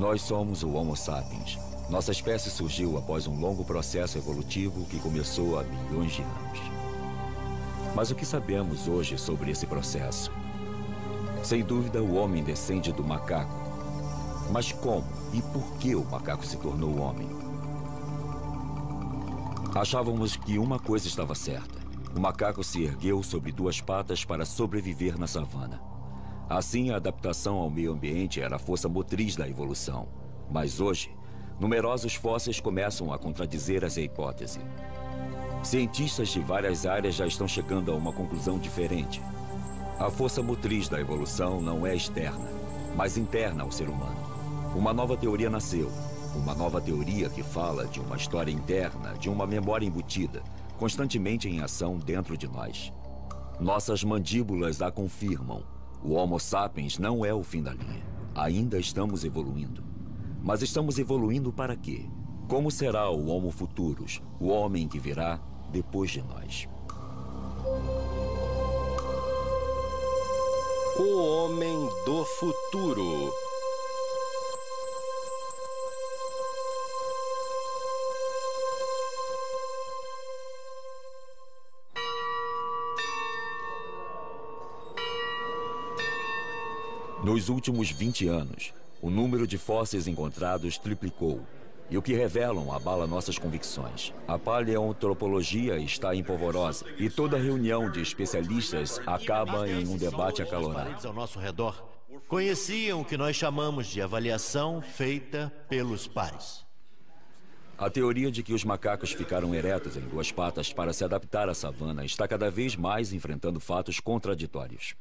Nós somos o Homo sapiens. Nossa espécie surgiu após um longo processo evolutivo que começou há milhões de anos. Mas o que sabemos hoje sobre esse processo? Sem dúvida, o homem descende do macaco. Mas como e por que o macaco se tornou homem? Achávamos que uma coisa estava certa. O macaco se ergueu sobre duas patas para sobreviver na savana. Assim, a adaptação ao meio ambiente era a força motriz da evolução. Mas hoje, numerosos fósseis começam a contradizer essa hipótese. Cientistas de várias áreas já estão chegando a uma conclusão diferente. A força motriz da evolução não é externa, mas interna ao ser humano. Uma nova teoria nasceu. Uma nova teoria que fala de uma história interna, de uma memória embutida, constantemente em ação dentro de nós. Nossas mandíbulas a confirmam. O Homo sapiens não é o fim da linha. Ainda estamos evoluindo. Mas estamos evoluindo para quê? Como será o Homo futurus, o homem que virá depois de nós? O homem do futuro. Nos últimos 20 anos, o número de fósseis encontrados triplicou. E o que revelam abala nossas convicções. A paleoantropologia está em polvorosa e toda reunião de especialistas acaba em um debate acalorado. Ao nosso redor conheciam o que nós chamamos de avaliação feita pelos pares. A teoria de que os macacos ficaram eretos em duas patas para se adaptar à savana está cada vez mais enfrentando fatos contraditórios.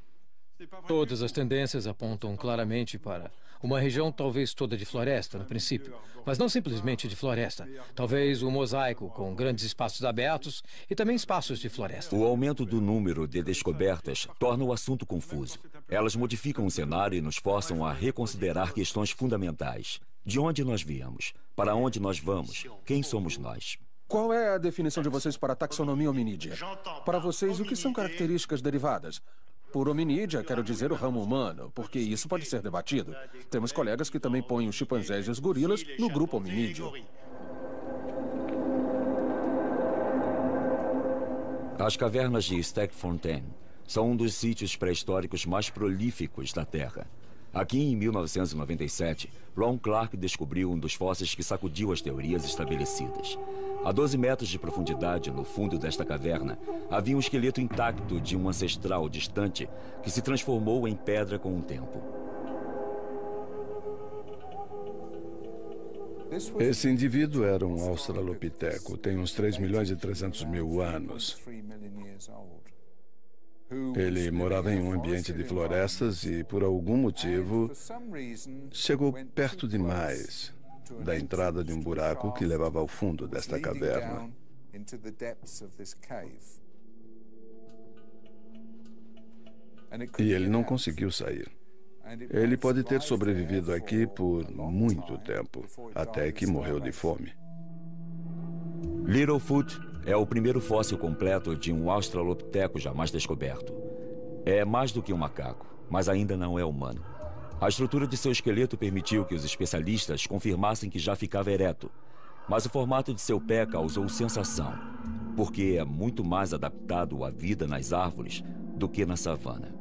Todas as tendências apontam claramente para uma região talvez toda de floresta, no princípio, mas não simplesmente de floresta. Talvez um mosaico com grandes espaços abertos e também espaços de floresta. O aumento do número de descobertas torna o assunto confuso. Elas modificam o cenário e nos forçam a reconsiderar questões fundamentais. De onde nós viemos? Para onde nós vamos? Quem somos nós? Qual é a definição de vocês para a taxonomia hominídea? Para vocês, o que são características derivadas? Por hominídea, quero dizer o ramo humano, porque isso pode ser debatido. Temos colegas que também põem os chimpanzés e os gorilas no grupo hominídeo. As cavernas de Stegfontein são um dos sítios pré-históricos mais prolíficos da Terra. Aqui, em 1997, Ron Clark descobriu um dos fósseis que sacudiu as teorias estabelecidas. A 12 metros de profundidade, no fundo desta caverna, havia um esqueleto intacto de um ancestral distante que se transformou em pedra com o tempo. Esse indivíduo era um australopiteco, tem uns 3.300.000 anos. Ele morava em um ambiente de florestas e, por algum motivo, chegou perto demais da entrada de um buraco que levava ao fundo desta caverna. E ele não conseguiu sair. Ele pode ter sobrevivido aqui por muito tempo, até que morreu de fome. Littlefoot é o primeiro fóssil completo de um australopiteco jamais descoberto. É mais do que um macaco, mas ainda não é humano. A estrutura de seu esqueleto permitiu que os especialistas confirmassem que já ficava ereto, mas o formato de seu pé causou sensação, porque é muito mais adaptado à vida nas árvores do que na savana.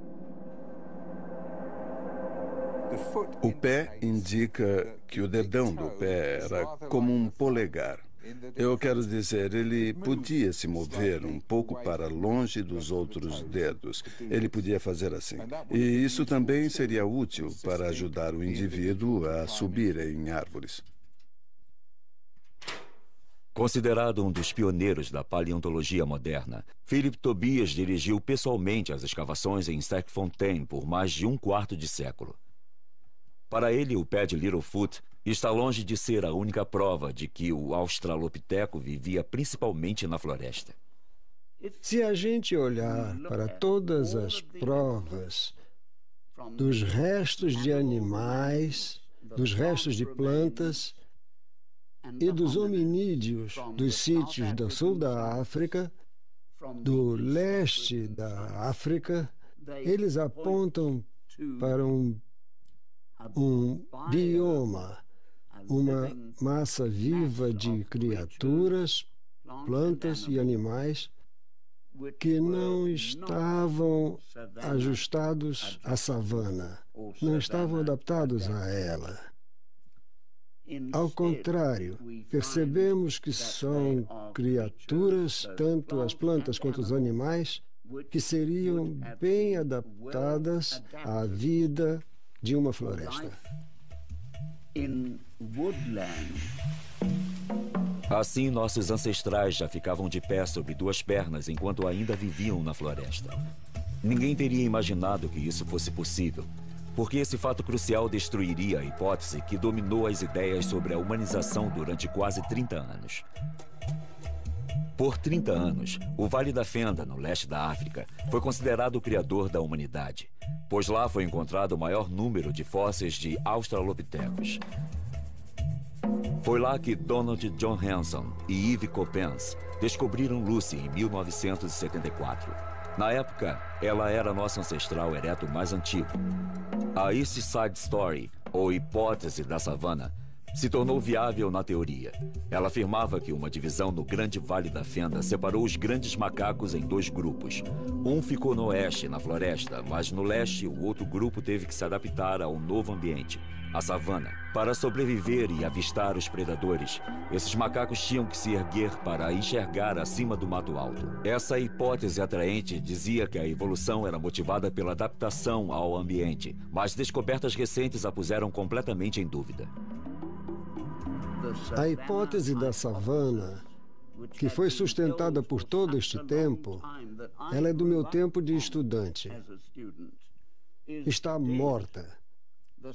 O pé indica que o dedão do pé era como um polegar. Eu quero dizer, ele podia se mover um pouco para longe dos outros dedos. Ele podia fazer assim. E isso também seria útil para ajudar o indivíduo a subir em árvores. Considerado um dos pioneiros da paleontologia moderna, Philip Tobias dirigiu pessoalmente as escavações em Stegfontein por mais de um quarto de século. Para ele, o pé de Littlefoot está longe de ser a única prova de que o australopiteco vivia principalmente na floresta. Se a gente olhar para todas as provas dos restos de animais, dos restos de plantas e dos hominídeos dos sítios do sul da África, do leste da África, eles apontam para um bioma uma massa viva de criaturas, plantas e animais que não estavam ajustados à savana, não estavam adaptados a ela. Ao contrário, percebemos que são criaturas, tanto as plantas quanto os animais, que seriam bem adaptadas à vida de uma floresta. Assim, nossos ancestrais já ficavam de pé sobre duas pernas enquanto ainda viviam na floresta. Ninguém teria imaginado que isso fosse possível, porque esse fato crucial destruiria a hipótese que dominou as ideias sobre a humanização durante quase 30 anos. Por 30 anos, o Vale da Fenda, no leste da África, foi considerado o criador da humanidade, pois lá foi encontrado o maior número de fósseis de australopitecos. Foi lá que Donald John Hanson e Yves Coppens descobriram Lucy em 1974. Na época, ela era nosso ancestral ereto mais antigo. A East Side Story, ou hipótese da savana, se tornou viável na teoria. Ela afirmava que uma divisão no Grande Vale da Fenda separou os grandes macacos em dois grupos. Um ficou no oeste, na floresta, mas no leste o outro grupo teve que se adaptar ao novo ambiente, a savana. Para sobreviver e avistar os predadores, esses macacos tinham que se erguer para enxergar acima do mato alto. Essa hipótese atraente dizia que a evolução era motivada pela adaptação ao ambiente, mas descobertas recentes a puseram completamente em dúvida. A hipótese da savana, que foi sustentada por todo este tempo, ela é do meu tempo de estudante. Está morta.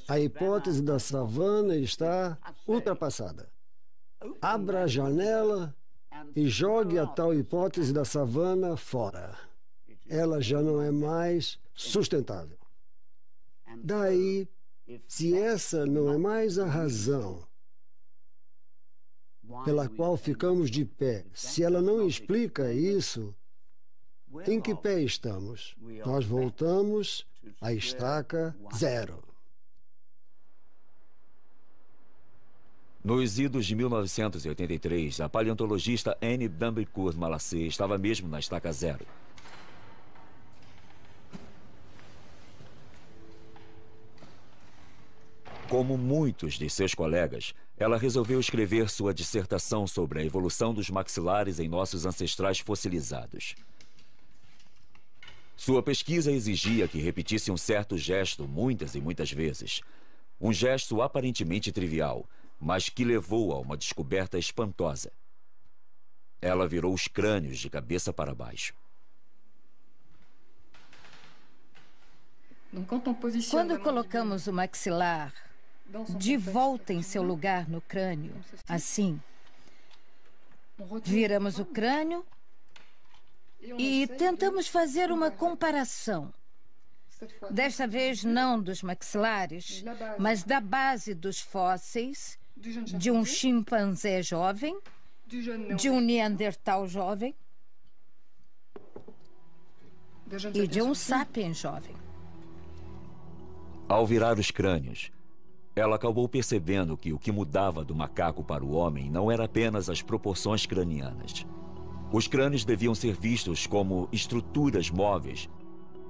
A hipótese da savana está ultrapassada. Abra a janela e jogue a tal hipótese da savana fora. Ela já não é mais sustentável. Daí, se essa não é mais a razão pela qual ficamos de pé, se ela não explica isso, em que pé estamos? Nós voltamos à estaca zero. Nos idos de 1983, a paleontologista Anne Dambecourt Malassé estava mesmo na estaca zero. Como muitos de seus colegas, ela resolveu escrever sua dissertação sobre a evolução dos maxilares em nossos ancestrais fossilizados. Sua pesquisa exigia que repetisse um certo gesto muitas e muitas vezes. Um gesto aparentemente trivial, mas que levou a uma descoberta espantosa. Ela virou os crânios de cabeça para baixo. Quando colocamos o maxilar de volta em seu lugar no crânio, assim, viramos o crânio e tentamos fazer uma comparação. Desta vez não dos maxilares, mas da base dos fósseis de um chimpanzé jovem, de um neandertal jovem e de um sapiens jovem. Ao virar os crânios, ela acabou percebendo que o que mudava do macaco para o homem não era apenas as proporções cranianas. Os crânios deviam ser vistos como estruturas móveis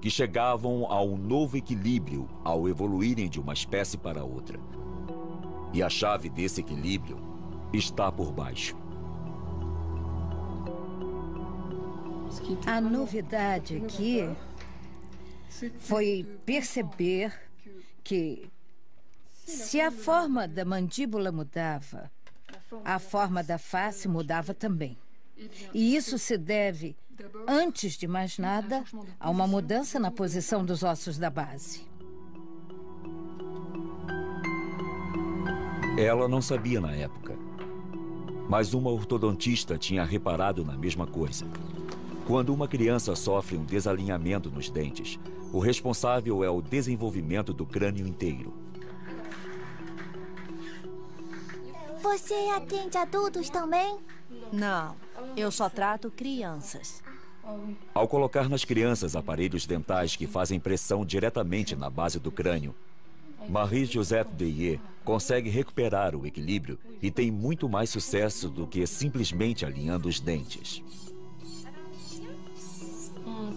que chegavam a um novo equilíbrio ao evoluírem de uma espécie para outra. E a chave desse equilíbrio está por baixo. A novidade aqui foi perceber que, se a forma da mandíbula mudava, a forma da face mudava também. E isso se deve, antes de mais nada, a uma mudança na posição dos ossos da base. Ela não sabia na época, mas uma ortodontista tinha reparado na mesma coisa. Quando uma criança sofre um desalinhamento nos dentes, o responsável é o desenvolvimento do crânio inteiro. Você atende adultos também? Não, eu só trato crianças. Ao colocar nas crianças aparelhos dentais que fazem pressão diretamente na base do crânio, Marie-Joseph Deyer consegue recuperar o equilíbrio e tem muito mais sucesso do que simplesmente alinhando os dentes.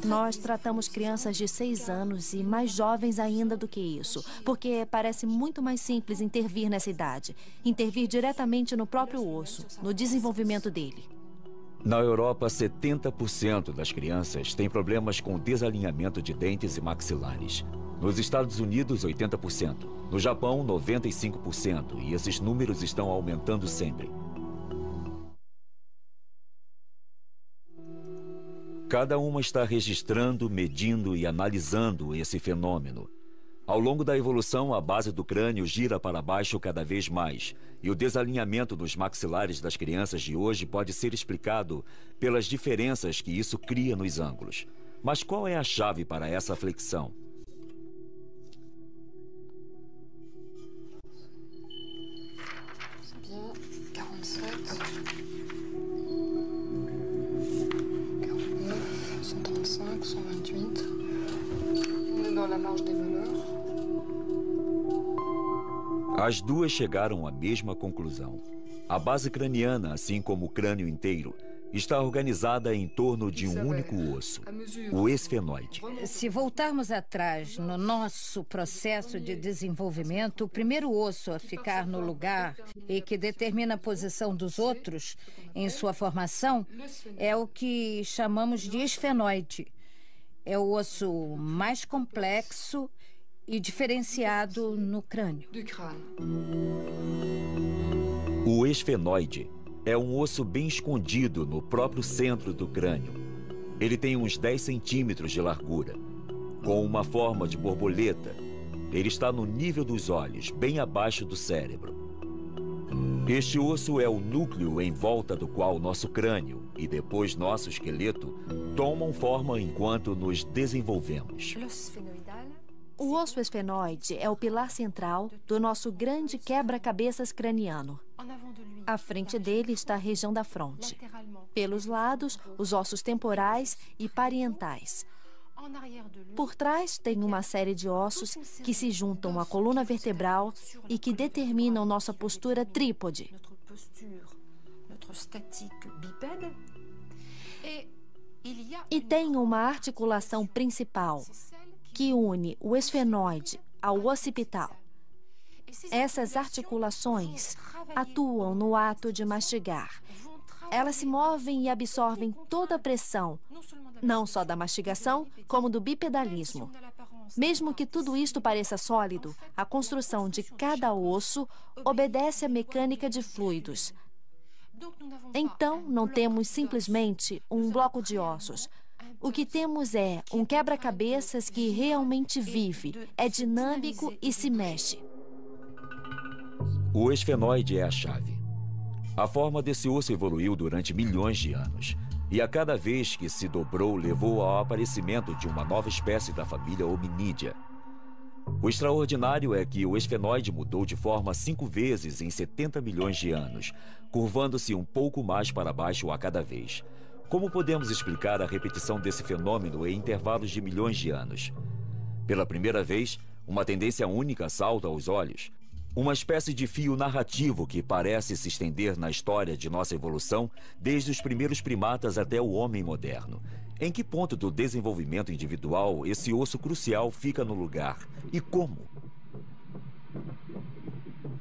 Nós tratamos crianças de 6 anos e mais jovens ainda do que isso, porque parece muito mais simples intervir nessa idade. Intervir diretamente no próprio osso, no desenvolvimento dele. Na Europa, 70% das crianças têm problemas com desalinhamento de dentes e maxilares. Nos Estados Unidos, 80%. No Japão, 95%. E esses números estão aumentando sempre. Cada uma está registrando, medindo e analisando esse fenômeno. Ao longo da evolução, a base do crânio gira para baixo cada vez mais, e o desalinhamento dos maxilares das crianças de hoje pode ser explicado pelas diferenças que isso cria nos ângulos. Mas qual é a chave para essa flexão? As duas chegaram à mesma conclusão. A base craniana, assim como o crânio inteiro, está organizada em torno de um único osso, o esfenoide. Se voltarmos atrás no nosso processo de desenvolvimento, o primeiro osso a ficar no lugar e que determina a posição dos outros em sua formação é o que chamamos de esfenoide. É o osso mais complexo e diferenciado no crânio. O esfenoide é um osso bem escondido no próprio centro do crânio. Ele tem uns 10 centímetros de largura, com uma forma de borboleta. Ele está no nível dos olhos, bem abaixo do cérebro. Este osso é o núcleo em volta do qual nosso crânio e depois nosso esqueleto tomam forma enquanto nos desenvolvemos. O osso esfenoide é o pilar central do nosso grande quebra-cabeças craniano. À frente dele está a região da fronte. Pelos lados, os ossos temporais e parietais. Por trás, tem uma série de ossos que se juntam à coluna vertebral e que determinam nossa postura trípode. E tem uma articulação principal que une o esfenoide ao occipital. Essas articulações atuam no ato de mastigar. Elas se movem e absorvem toda a pressão, não só da mastigação, como do bipedalismo. Mesmo que tudo isto pareça sólido, a construção de cada osso obedece à mecânica de fluidos. Então, não temos simplesmente um bloco de ossos. O que temos é um quebra-cabeças que realmente vive, é dinâmico e se mexe. O esfenoide é a chave. A forma desse osso evoluiu durante milhões de anos. E a cada vez que se dobrou, levou ao aparecimento de uma nova espécie da família hominídea. O extraordinário é que o esfenoide mudou de forma 5 vezes em 70 milhões de anos, curvando-se um pouco mais para baixo a cada vez. Como podemos explicar a repetição desse fenômeno em intervalos de milhões de anos? Pela primeira vez, uma tendência única salta aos olhos. Uma espécie de fio narrativo que parece se estender na história de nossa evolução desde os primeiros primatas até o homem moderno. Em que ponto do desenvolvimento individual esse osso crucial fica no lugar? E como?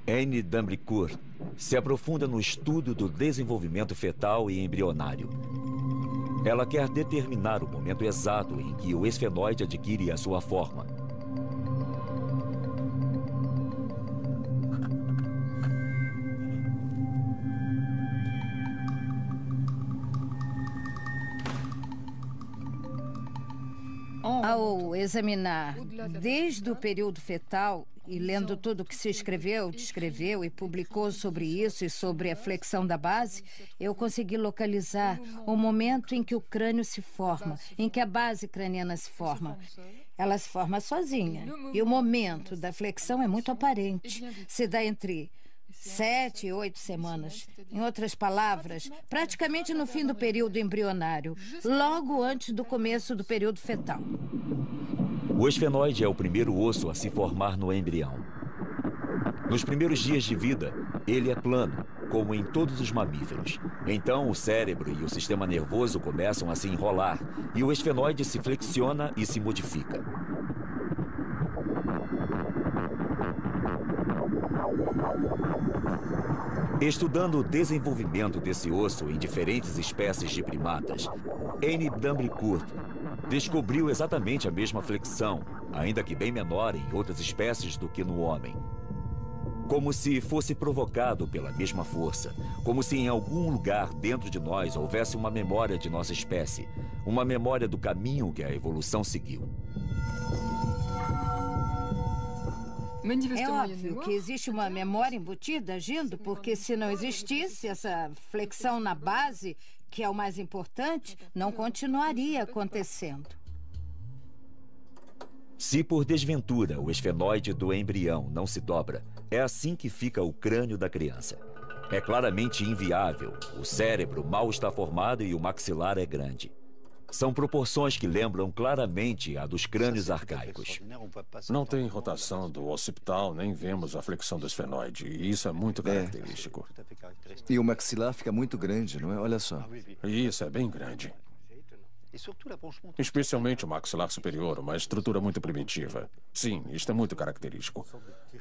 Anne d'Ambricourt se aprofunda no estudo do desenvolvimento fetal e embrionário. Ela quer determinar o momento exato em que o esfenoide adquire a sua forma. Ao examinar desde o período fetal e lendo tudo o que se escreveu, descreveu e publicou sobre isso e sobre a flexão da base, eu consegui localizar o momento em que o crânio se forma, em que a base craniana se forma. Ela se forma sozinha e o momento da flexão é muito aparente. Se dá entre 7 e 8 semanas. Em outras palavras, praticamente no fim do período embrionário, logo antes do começo do período fetal. O esfenoide é o primeiro osso a se formar no embrião. Nos primeiros dias de vida, ele é plano, como em todos os mamíferos. Então, o cérebro e o sistema nervoso começam a se enrolar e o esfenoide se flexiona e se modifica. Estudando o desenvolvimento desse osso em diferentes espécies de primatas, Anne Dambricourt descobriu exatamente a mesma flexão, ainda que bem menor em outras espécies do que no homem. Como se fosse provocado pela mesma força, como se em algum lugar dentro de nós houvesse uma memória de nossa espécie, uma memória do caminho que a evolução seguiu. É óbvio que existe uma memória embutida agindo, porque se não existisse essa flexão na base, que é o mais importante, não continuaria acontecendo. Se por desventura o esfenoide do embrião não se dobra, é assim que fica o crânio da criança. É claramente inviável. O cérebro mal está formado e o maxilar é grande. São proporções que lembram claramente a dos crânios arcaicos. Não tem rotação do occipital, nem vemos a flexão do esfenoide. E isso é muito característico. E o maxilar fica muito grande, não é? Olha só. Isso é bem grande. Especialmente o maxilar superior, uma estrutura muito primitiva. Sim, isto é muito característico.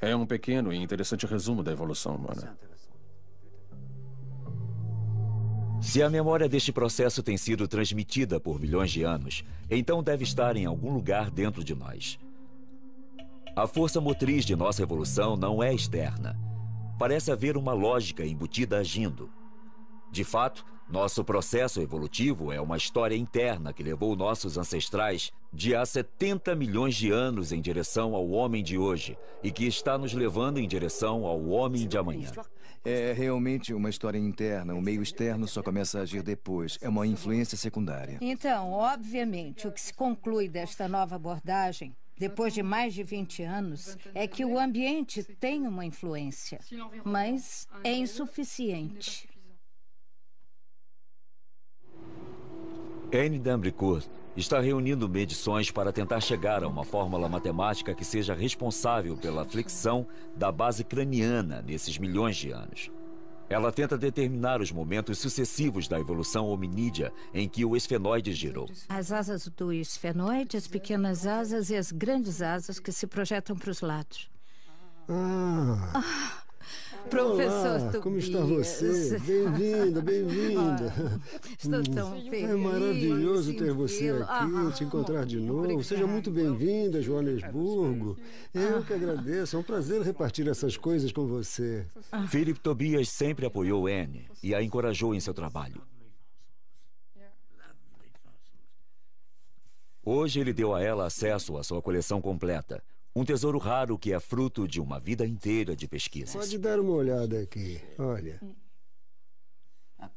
É um pequeno e interessante resumo da evolução humana. Se a memória deste processo tem sido transmitida por milhões de anos, então deve estar em algum lugar dentro de nós. A força motriz de nossa evolução não é externa. Parece haver uma lógica embutida agindo. De fato, nosso processo evolutivo é uma história interna que levou nossos ancestrais de há 70 milhões de anos em direção ao homem de hoje e que está nos levando em direção ao homem de amanhã. É realmente uma história interna. O meio externo só começa a agir depois. É uma influência secundária. Então, obviamente, o que se conclui desta nova abordagem, depois de mais de 20 anos, é que o ambiente tem uma influência, mas é insuficiente. Anne Dambricourt está reunindo medições para tentar chegar a uma fórmula matemática que seja responsável pela flexão da base craniana nesses milhões de anos. Ela tenta determinar os momentos sucessivos da evolução hominídea em que o esfenoide girou. As asas do esfenoide, as pequenas asas e as grandes asas que se projetam para os lados. Professor Olá, Tobias. como está você? Bem-vinda, bem-vinda. Estou tão feliz. É maravilhoso ter você aqui, te encontrar de novo. Obrigada. Seja muito bem-vinda a Joanesburgo. Eu que agradeço, é um prazer repartir essas coisas com você. Philip Tobias sempre apoiou Anne e a encorajou em seu trabalho. Hoje ele deu a ela acesso à sua coleção completa. Um tesouro raro que é fruto de uma vida inteira de pesquisas. Pode dar uma olhada aqui. Olha.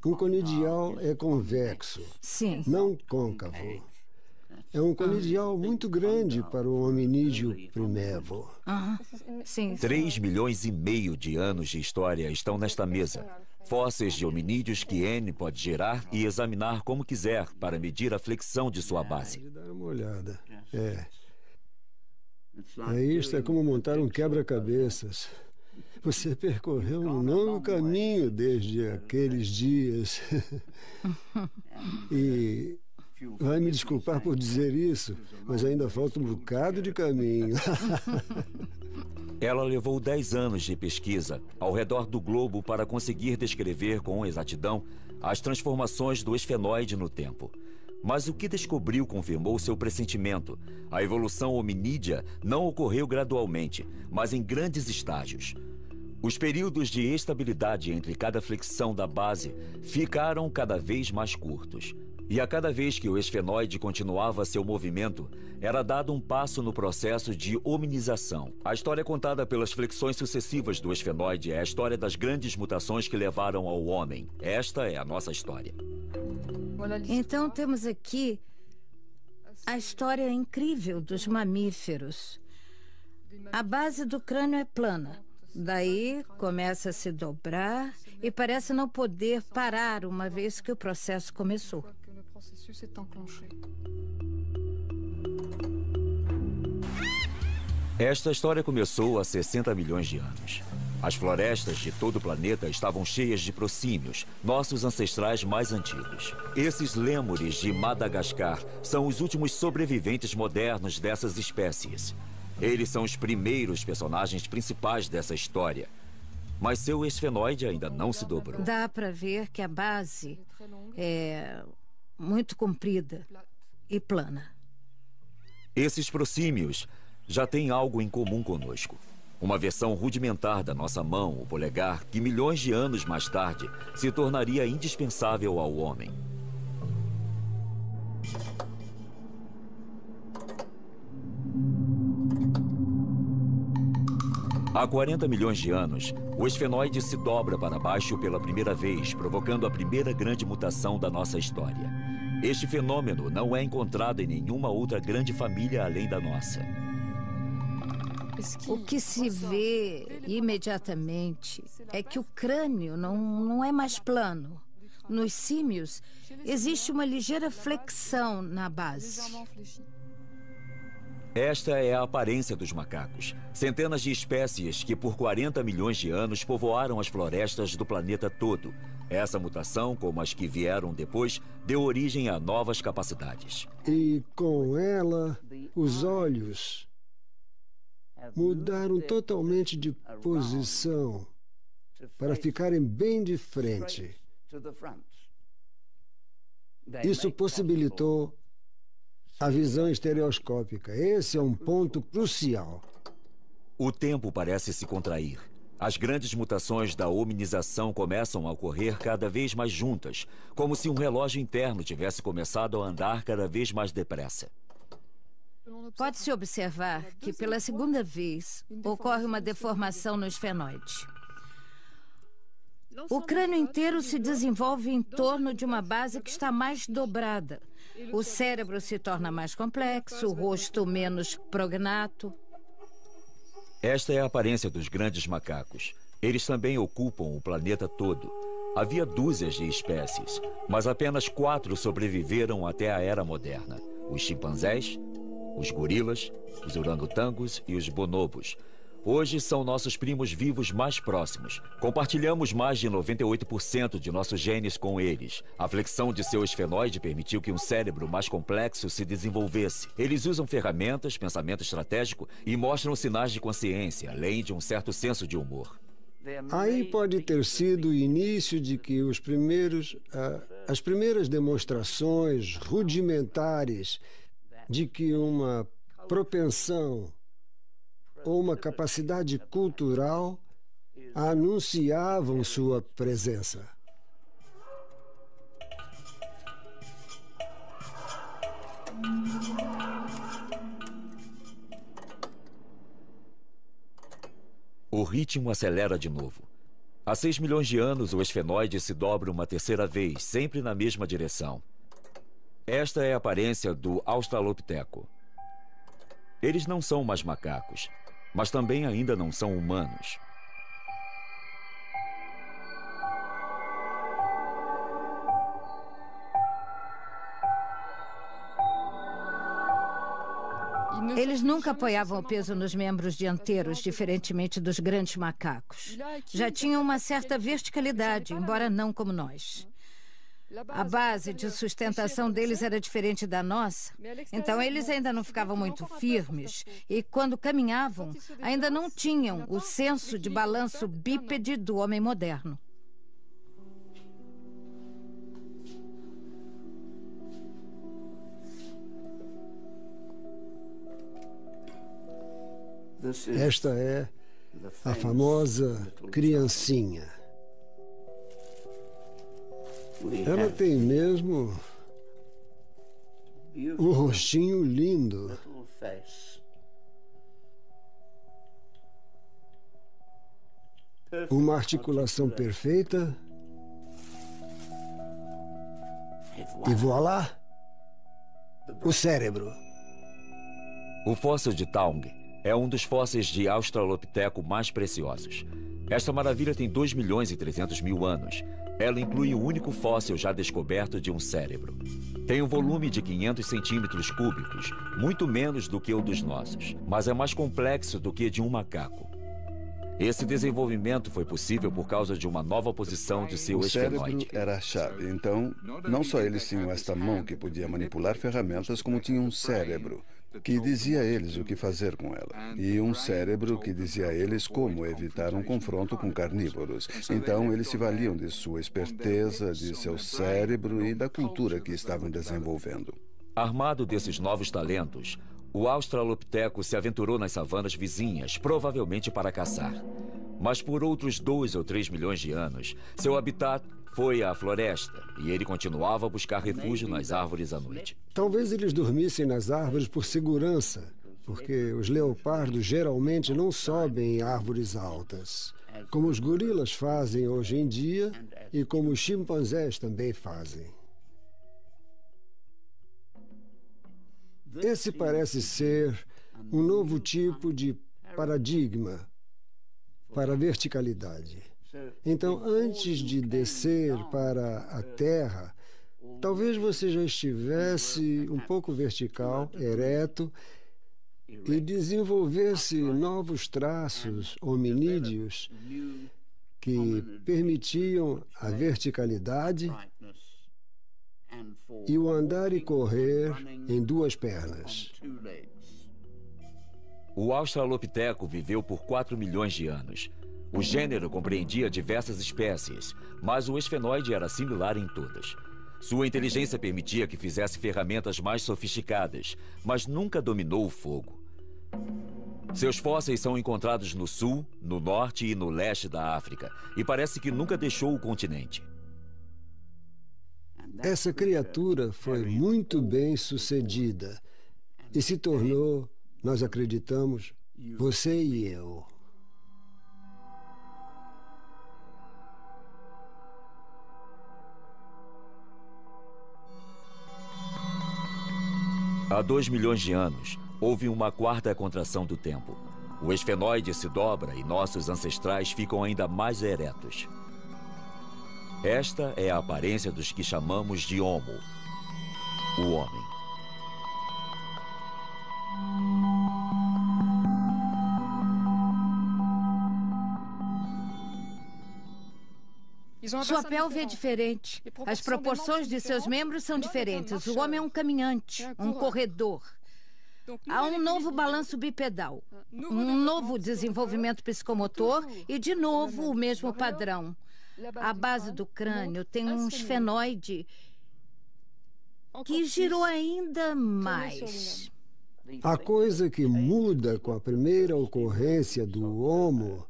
O conidial é convexo, não côncavo. É um conidial muito grande para o hominídeo primevo. 3,5 milhões de anos de história estão nesta mesa. Fósseis de hominídeos que Anne pode gerar e examinar como quiser para medir a flexão de sua base. Pode dar uma olhada. Isto é como montar um quebra-cabeças. Você percorreu um longo caminho desde aqueles dias. E vai me desculpar por dizer isso, mas ainda falta um bocado de caminho. Ela levou 10 anos de pesquisa ao redor do globo para conseguir descrever com exatidão as transformações do esfenoide no tempo. Mas o que descobriu confirmou seu pressentimento. A evolução hominídea não ocorreu gradualmente, mas em grandes estágios. Os períodos de estabilidade entre cada flexão da base ficaram cada vez mais curtos. E a cada vez que o esfenoide continuava seu movimento, era dado um passo no processo de hominização. A história contada pelas flexões sucessivas do esfenoide é a história das grandes mutações que levaram ao homem. Esta é a nossa história. Então temos aqui a história incrível dos mamíferos. A base do crânio é plana. Daí começa a se dobrar e parece não poder parar uma vez que o processo começou. Esta história começou há 60 milhões de anos. As florestas de todo o planeta estavam cheias de proscímios, nossos ancestrais mais antigos. Esses lêmures de Madagascar são os últimos sobreviventes modernos dessas espécies. Eles são os primeiros personagens principais dessa história. Mas seu esfenoide ainda não se dobrou. Dá para ver que a base é muito comprida e plana. Esses proscímios já têm algo em comum conosco. Uma versão rudimentar da nossa mão, o polegar, que milhões de anos mais tarde se tornaria indispensável ao homem. Há 40 milhões de anos, o esfenoide se dobra para baixo pela primeira vez, provocando a primeira grande mutação da nossa história. Este fenômeno não é encontrado em nenhuma outra grande família além da nossa. O que se vê imediatamente é que o crânio não é mais plano. Nos símios, existe uma ligeira flexão na base. Esta é a aparência dos macacos. Centenas de espécies que por 40 milhões de anos povoaram as florestas do planeta todo. Essa mutação, como as que vieram depois, deu origem a novas capacidades. E com ela, os olhos mudaram totalmente de posição para ficarem bem de frente. Isso possibilitou a visão estereoscópica. Esse é um ponto crucial. O tempo parece se contrair. As grandes mutações da hominização começam a ocorrer cada vez mais juntas, como se um relógio interno tivesse começado a andar cada vez mais depressa. Pode-se observar que, pela segunda vez, ocorre uma deformação no esfenoide. O crânio inteiro se desenvolve em torno de uma base que está mais dobrada. O cérebro se torna mais complexo, o rosto menos prognato. Esta é a aparência dos grandes macacos. Eles também ocupam o planeta todo. Havia dúzias de espécies, mas apenas 4 sobreviveram até a era moderna. Os chimpanzés, os gorilas, os orangotangos e os bonobos. Hoje são nossos primos vivos mais próximos. Compartilhamos mais de 98% de nossos genes com eles. A flexão de seu esfenoide permitiu que um cérebro mais complexo se desenvolvesse. Eles usam ferramentas, pensamento estratégico e mostram sinais de consciência, além de um certo senso de humor. Aí pode ter sido o início de que as primeiras demonstrações rudimentares de que uma propensão ou uma capacidade cultural anunciavam sua presença. O ritmo acelera de novo. Há 6 milhões de anos, o esfenoide se dobra uma terceira vez, sempre na mesma direção. Esta é a aparência do australopiteco. Eles não são mais macacos, mas também ainda não são humanos. Eles nunca apoiavam o peso nos membros dianteiros, diferentemente dos grandes macacos. Já tinham uma certa verticalidade, embora não como nós. A base de sustentação deles era diferente da nossa, então eles ainda não ficavam muito firmes e, quando caminhavam, ainda não tinham o senso de balanço bípede do homem moderno. Esta é a famosa criancinha. Ela tem mesmo um rostinho lindo. Uma articulação perfeita. E voilá! O cérebro. O fóssil de Taung é um dos fósseis de Australopiteco mais preciosos. Esta maravilha tem 2 milhões e 300 mil anos. Ela inclui o único fóssil já descoberto de um cérebro. Tem um volume de 500 centímetros cúbicos, muito menos do que o dos nossos, mas é mais complexo do que de um macaco. Esse desenvolvimento foi possível por causa de uma nova posição de seu O cérebro esfenoide. era a chave. Então, não só eles tinham esta mão que podia manipular ferramentas, como tinham um cérebro que dizia a eles o que fazer com ela. E um cérebro que dizia a eles como evitar um confronto com carnívoros. Então, eles se valiam de sua esperteza, de seu cérebro e da cultura que estavam desenvolvendo. Armado desses novos talentos, o Australopiteco se aventurou nas savanas vizinhas, provavelmente para caçar. Mas por outros 2 ou 3 milhões de anos, seu habitat foi a floresta e ele continuava a buscar refúgio nas árvores à noite. Talvez eles dormissem nas árvores por segurança, porque os leopardos geralmente não sobem em árvores altas, como os gorilas fazem hoje em dia e como os chimpanzés também fazem. Esse parece ser um novo tipo de paradigma para a verticalidade. Então, antes de descer para a Terra, talvez você já estivesse um pouco vertical, ereto, e desenvolvesse novos traços hominídeos que permitiam a verticalidade e o andar e correr em 2 pernas. O Australopiteco viveu por 4 milhões de anos. O gênero compreendia diversas espécies, mas o esfenoide era similar em todas. Sua inteligência permitia que fizesse ferramentas mais sofisticadas, mas nunca dominou o fogo. Seus fósseis são encontrados no sul, no norte e no leste da África, e parece que nunca deixou o continente. Essa criatura foi muito bem sucedida e se tornou, nós acreditamos, você e eu. Há 2 milhões de anos, houve uma 4ª contração do tempo. O esfenoide se dobra e nossos ancestrais ficam ainda mais eretos. Esta é a aparência dos que chamamos de Homo, o homem. Sua pelve é diferente. As proporções de seus membros são diferentes. O homem é um caminhante, um corredor. Há um novo balanço bipedal, um novo desenvolvimento psicomotor e, de novo, o mesmo padrão. A base do crânio tem um esfenoide que girou ainda mais. A coisa que muda com a primeira ocorrência do Homo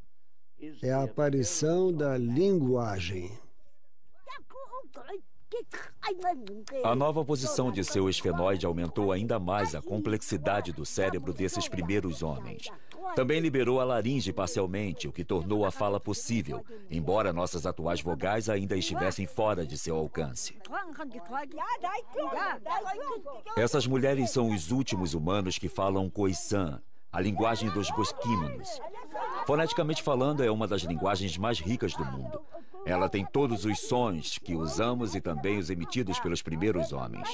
é a aparição da linguagem. A nova posição de seu esfenoide aumentou ainda mais a complexidade do cérebro desses primeiros homens. Também liberou a laringe parcialmente, o que tornou a fala possível, embora nossas atuais vogais ainda estivessem fora de seu alcance. Essas mulheres são os últimos humanos que falam Khoisan, a linguagem dos bosquímanos. Foneticamente falando, é uma das linguagens mais ricas do mundo. Ela tem todos os sons que usamos e também os emitidos pelos primeiros homens.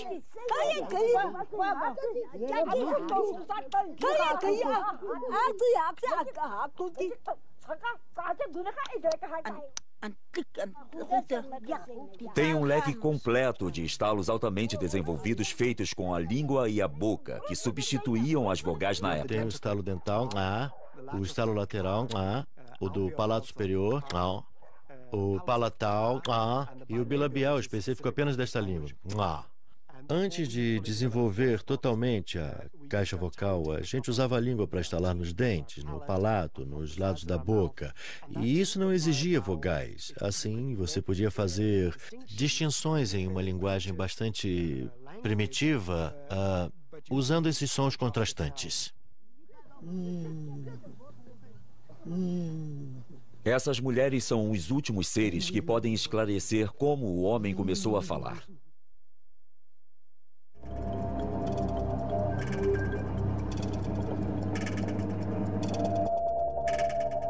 Tem um leque completo de estalos altamente desenvolvidos feitos com a língua e a boca, que substituíam as vogais na época. Tem o estalo dental, o estalo lateral, o do palato superior, o palatal, e o bilabial, específico apenas desta língua. Antes de desenvolver totalmente a caixa vocal, a gente usava a língua para estalar nos dentes, no palato, nos lados da boca. E isso não exigia vogais. Assim, você podia fazer distinções em uma linguagem bastante primitiva, usando esses sons contrastantes. Essas mulheres são os últimos seres que podem esclarecer como o homem começou a falar.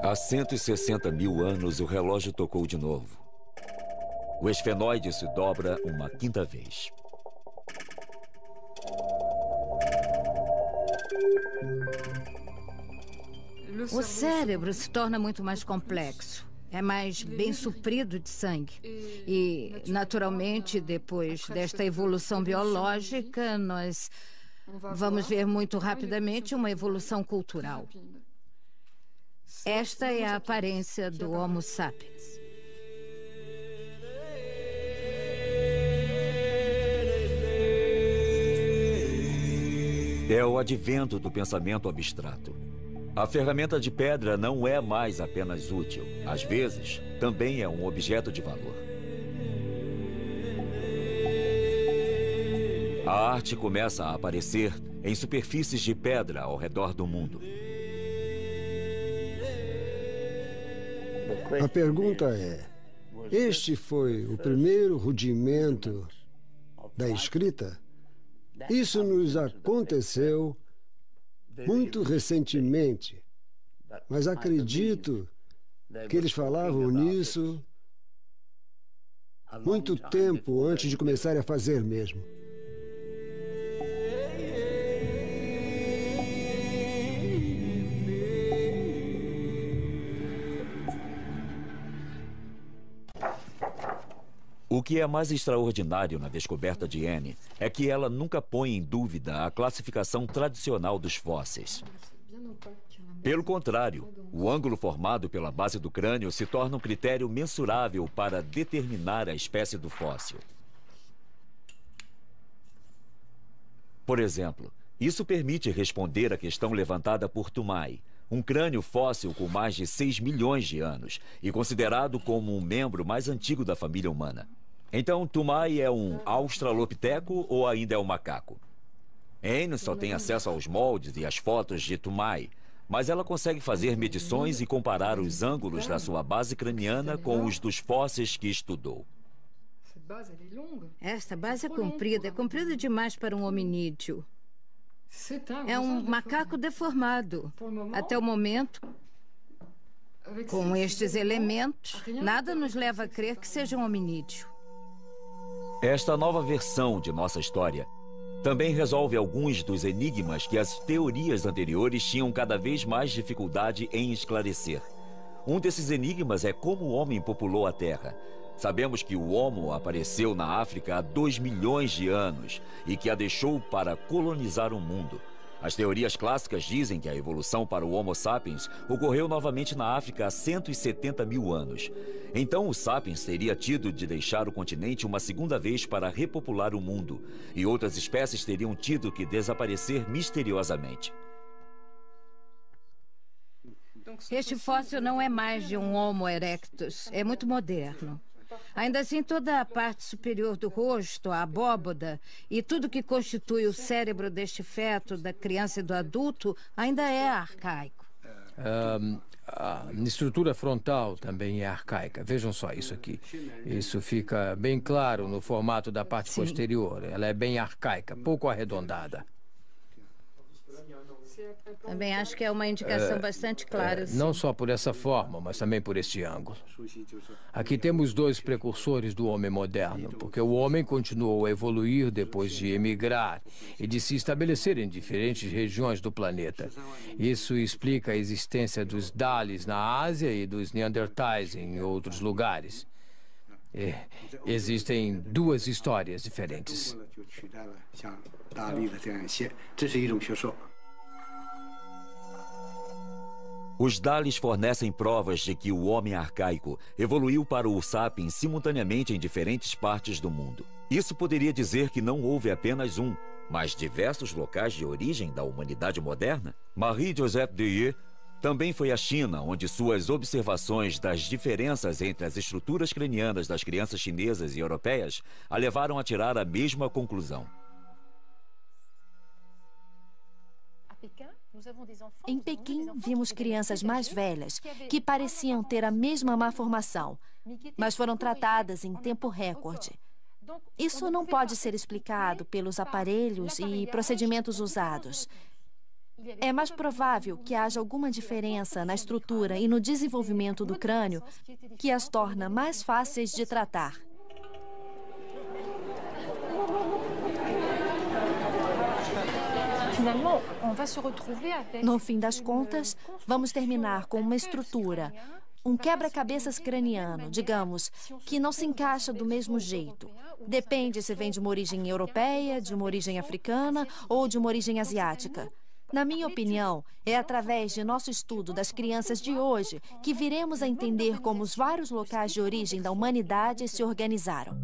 Há 160 mil anos, o relógio tocou de novo. O esfenoide se dobra uma 5ª vez. O cérebro se torna muito mais complexo. É mais bem suprido de sangue. E, naturalmente, depois desta evolução biológica, nós vamos ver muito rapidamente uma evolução cultural. Esta é a aparência do Homo sapiens. É o advento do pensamento abstrato. A ferramenta de pedra não é mais apenas útil. Às vezes, também é um objeto de valor. A arte começa a aparecer em superfícies de pedra ao redor do mundo. A pergunta é: este foi o primeiro rudimento da escrita? Isso nos aconteceu muito recentemente, mas acredito que eles falavam nisso muito tempo antes de começarem a fazer mesmo. O que é mais extraordinário na descoberta de Anne é que ela nunca põe em dúvida a classificação tradicional dos fósseis. Pelo contrário, o ângulo formado pela base do crânio se torna um critério mensurável para determinar a espécie do fóssil. Por exemplo, isso permite responder à questão levantada por Toumai, um crânio fóssil com mais de 6 milhões de anos e considerado como um membro mais antigo da família humana. Então, Toumai é um australopiteco ou ainda é um macaco? Anne só tem acesso aos moldes e às fotos de Toumai, mas ela consegue fazer medições e comparar os ângulos da sua base craniana com os dos fósseis que estudou. Esta base é comprida demais para um hominídeo. É um macaco deformado. Até o momento, com estes elementos, nada nos leva a crer que seja um hominídeo. Esta nova versão de nossa história também resolve alguns dos enigmas que as teorias anteriores tinham cada vez mais dificuldade em esclarecer. Um desses enigmas é como o homem populou a Terra. Sabemos que o Homo apareceu na África há 2 milhões de anos e que a deixou para colonizar o mundo. As teorias clássicas dizem que a evolução para o Homo sapiens ocorreu novamente na África há 170 mil anos. Então o sapiens teria tido de deixar o continente uma segunda vez para repopular o mundo, e outras espécies teriam tido que desaparecer misteriosamente. Este fóssil não é mais de um Homo erectus, é muito moderno. Ainda assim, toda a parte superior do rosto, a abóboda e tudo que constitui o cérebro deste feto, da criança e do adulto, ainda é arcaico. A estrutura frontal também é arcaica. Vejam só isso aqui. Isso fica bem claro no formato da parte posterior. Ela é bem arcaica, pouco arredondada. Também acho que é uma indicação bastante clara. Não só por essa forma, mas também por este ângulo. Aqui temos 2 precursores do homem moderno, porque o homem continuou a evoluir depois de emigrar e de se estabelecer em diferentes regiões do planeta. Isso explica a existência dos Dalis na Ásia e dos Neandertais em outros lugares. Existem 2 histórias diferentes. Os Dalis fornecem provas de que o homem arcaico evoluiu para o sapiens simultaneamente em diferentes partes do mundo. Isso poderia dizer que não houve apenas um, mas diversos locais de origem da humanidade moderna? Marie-Joseph Deye também foi à China, onde suas observações das diferenças entre as estruturas cranianas das crianças chinesas e europeias a levaram a tirar a mesma conclusão. Em Pequim, vimos crianças mais velhas que pareciam ter a mesma malformação, mas foram tratadas em tempo recorde. Isso não pode ser explicado pelos aparelhos e procedimentos usados. É mais provável que haja alguma diferença na estrutura e no desenvolvimento do crânio que as torna mais fáceis de tratar. No fim das contas, vamos terminar com uma estrutura, um quebra-cabeças craniano, digamos, que não se encaixa do mesmo jeito. Depende se vem de uma origem europeia, de uma origem africana ou de uma origem asiática. Na minha opinião, é através de nosso estudo das crianças de hoje que viremos a entender como os vários locais de origem da humanidade se organizaram.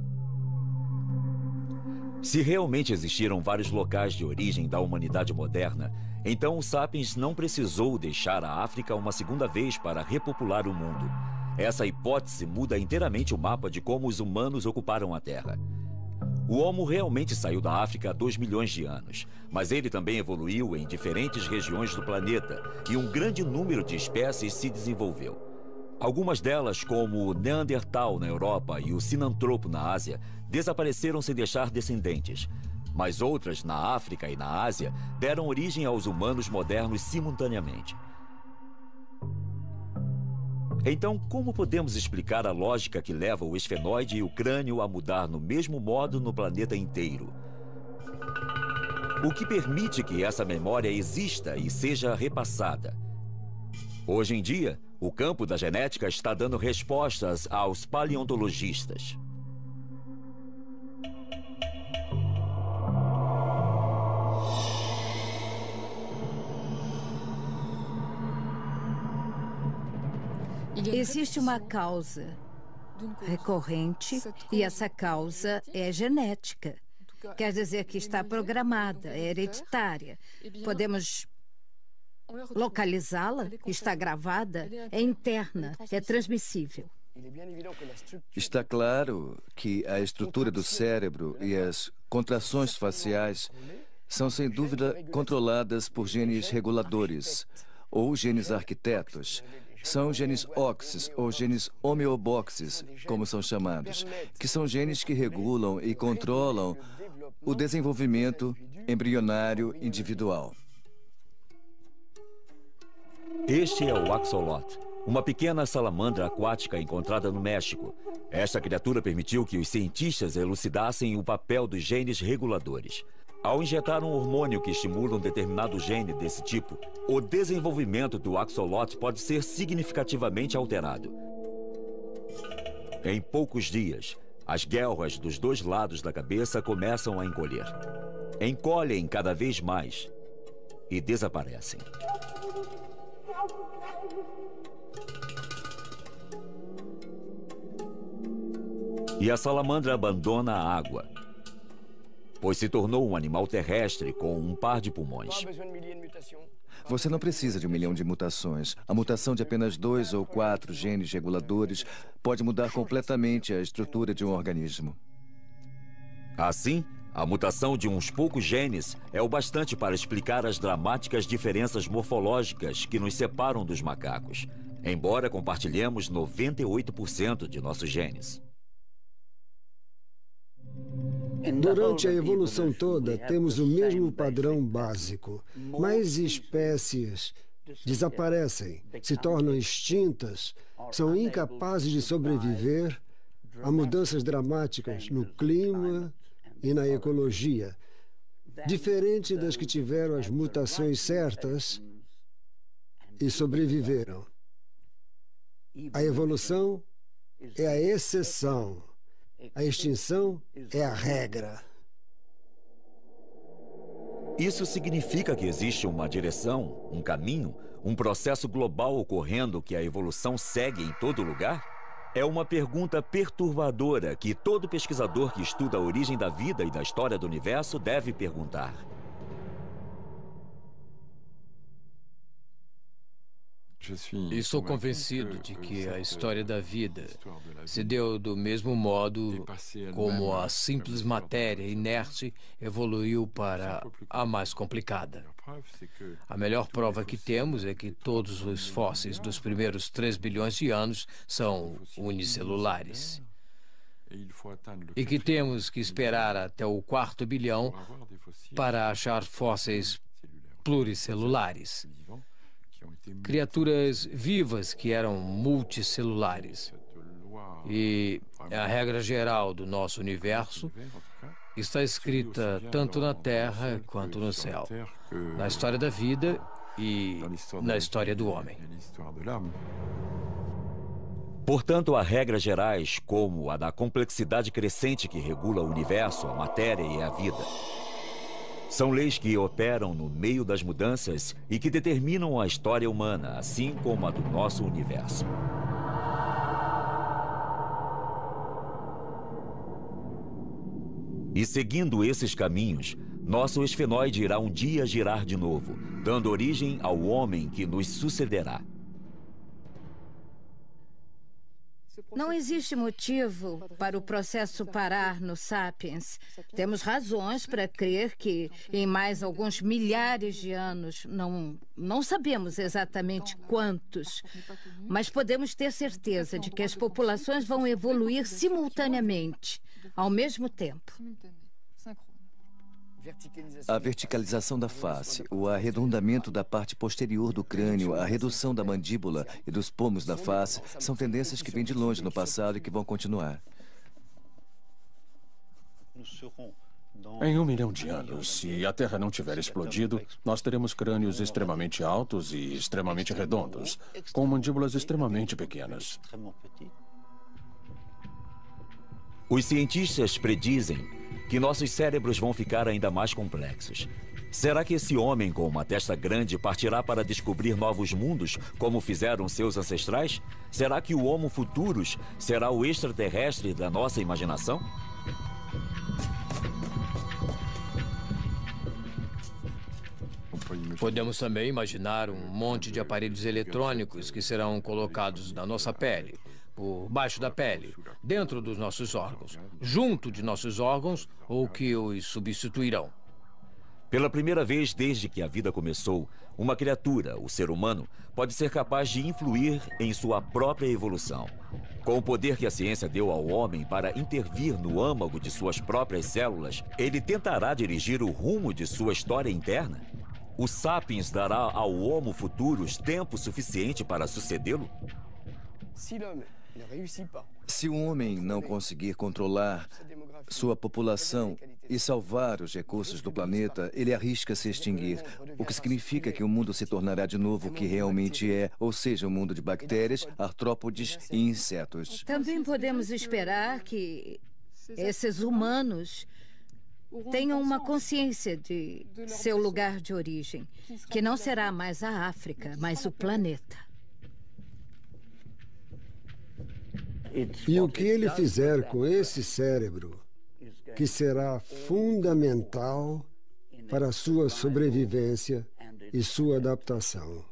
Se realmente existiram vários locais de origem da humanidade moderna, então o Sapiens não precisou deixar a África uma segunda vez para repopular o mundo. Essa hipótese muda inteiramente o mapa de como os humanos ocuparam a Terra. O Homo realmente saiu da África há 2 milhões de anos, mas ele também evoluiu em diferentes regiões do planeta e um grande número de espécies se desenvolveu. Algumas delas, como o Neandertal na Europa e o Sinantropo na Ásia, desapareceram sem deixar descendentes. Mas outras, na África e na Ásia, deram origem aos humanos modernos simultaneamente. Então, como podemos explicar a lógica que leva o esfenoide e o crânio a mudar no mesmo modo no planeta inteiro? O que permite que essa memória exista e seja repassada? Hoje em dia, o campo da genética está dando respostas aos paleontologistas. Existe uma causa recorrente e essa causa é genética. Quer dizer que está programada, é hereditária. Podemos localizá-la, está gravada, é interna, é transmissível. Está claro que a estrutura do cérebro e as contrações faciais são, sem dúvida, controladas por genes reguladores ou genes arquitetos. São genes OXs ou genes homeoboxes, como são chamados, que são genes que regulam e controlam o desenvolvimento embrionário individual. Este é o axolot, uma pequena salamandra aquática encontrada no México. Esta criatura permitiu que os cientistas elucidassem o papel dos genes reguladores. Ao injetar um hormônio que estimula um determinado gene desse tipo, o desenvolvimento do axolot pode ser significativamente alterado. Em poucos dias, as guelras dos 2 lados da cabeça começam a encolher. Encolhem cada vez mais e desaparecem. E a salamandra abandona a água, pois se tornou um animal terrestre com um par de pulmões. Você não precisa de 1 milhão de mutações. A mutação de apenas 2 ou 4 genes reguladores pode mudar completamente a estrutura de um organismo. Assim, a mutação de uns poucos genes é o bastante para explicar as dramáticas diferenças morfológicas que nos separam dos macacos, embora compartilhemos 98% de nossos genes. Durante a evolução toda, temos o mesmo padrão básico. Mais espécies desaparecem, se tornam extintas, são incapazes de sobreviver a mudanças dramáticas no clima e na ecologia, diferente das que tiveram as mutações certas e sobreviveram. A evolução é a exceção. A extinção é a regra. Isso significa que existe uma direção, um caminho, um processo global ocorrendo que a evolução segue em todo lugar? É uma pergunta perturbadora que todo pesquisador que estuda a origem da vida e da história do universo deve perguntar. E sou convencido de que a história da vida se deu do mesmo modo como a simples matéria inerte evoluiu para a mais complicada. A melhor prova que temos é que todos os fósseis dos primeiros 3 bilhões de anos são unicelulares. E que temos que esperar até o 4º bilhão para achar fósseis pluricelulares. Criaturas vivas que eram multicelulares. E a regra geral do nosso universo está escrita tanto na terra quanto no céu, na história da vida e na história do homem. Portanto, há regras gerais, como a da complexidade crescente que regula o universo, a matéria e a vida. São leis que operam no meio das mudanças e que determinam a história humana, assim como a do nosso universo. E seguindo esses caminhos, nosso esfenoide irá um dia girar de novo, dando origem ao homem que nos sucederá. Não existe motivo para o processo parar no Sapiens. Temos razões para crer que, em mais alguns milhares de anos, não sabemos exatamente quantos, mas podemos ter certeza de que as populações vão evoluir simultaneamente, ao mesmo tempo. A verticalização da face, o arredondamento da parte posterior do crânio, a redução da mandíbula e dos pomos da face são tendências que vêm de longe no passado e que vão continuar. Em 1 milhão de anos, se a Terra não tiver explodido, nós teremos crânios extremamente altos e extremamente redondos, com mandíbulas extremamente pequenas. Os cientistas predizem que nossos cérebros vão ficar ainda mais complexos. Será que esse homem com uma testa grande partirá para descobrir novos mundos, como fizeram seus ancestrais? Será que o Homo Futurus será o extraterrestre da nossa imaginação? Podemos também imaginar um monte de aparelhos eletrônicos que serão colocados na nossa pele, por baixo da pele, dentro dos nossos órgãos, junto de nossos órgãos ou que os substituirão. Pela primeira vez desde que a vida começou, uma criatura, o ser humano, pode ser capaz de influir em sua própria evolução. Com o poder que a ciência deu ao homem para intervir no âmago de suas próprias células, ele tentará dirigir o rumo de sua história interna? O Sapiens dará ao Homo Futurus tempo suficiente para sucedê-lo? Se o homem não conseguir controlar sua população e salvar os recursos do planeta, ele arrisca se extinguir, o que significa que o mundo se tornará de novo o que realmente é, ou seja, um mundo de bactérias, artrópodes e insetos. Também podemos esperar que esses humanos tenham uma consciência de seu lugar de origem, que não será mais a África, mas o planeta. E o que ele fizer com esse cérebro, que será fundamental para a sua sobrevivência e sua adaptação.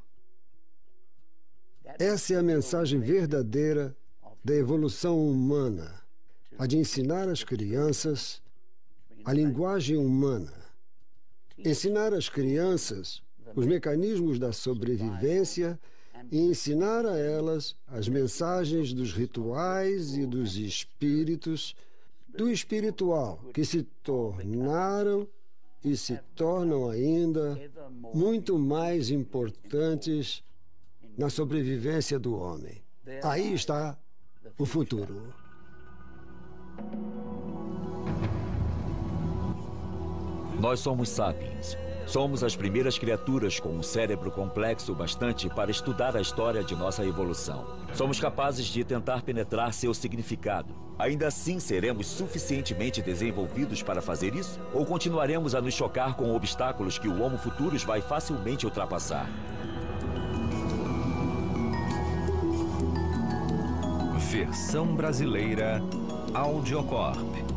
Essa é a mensagem verdadeira da evolução humana, a de ensinar às crianças a linguagem humana. Ensinar às crianças os mecanismos da sobrevivência e ensinar a elas as mensagens dos rituais e dos espíritos, do espiritual, que se tornaram e se tornam ainda muito mais importantes na sobrevivência do homem. Aí está o futuro. Nós somos sapiens. Somos as primeiras criaturas com um cérebro complexo bastante para estudar a história de nossa evolução. Somos capazes de tentar penetrar seu significado. Ainda assim, seremos suficientemente desenvolvidos para fazer isso? Ou continuaremos a nos chocar com obstáculos que o Homo Futurus vai facilmente ultrapassar? Versão brasileira Audiocorp.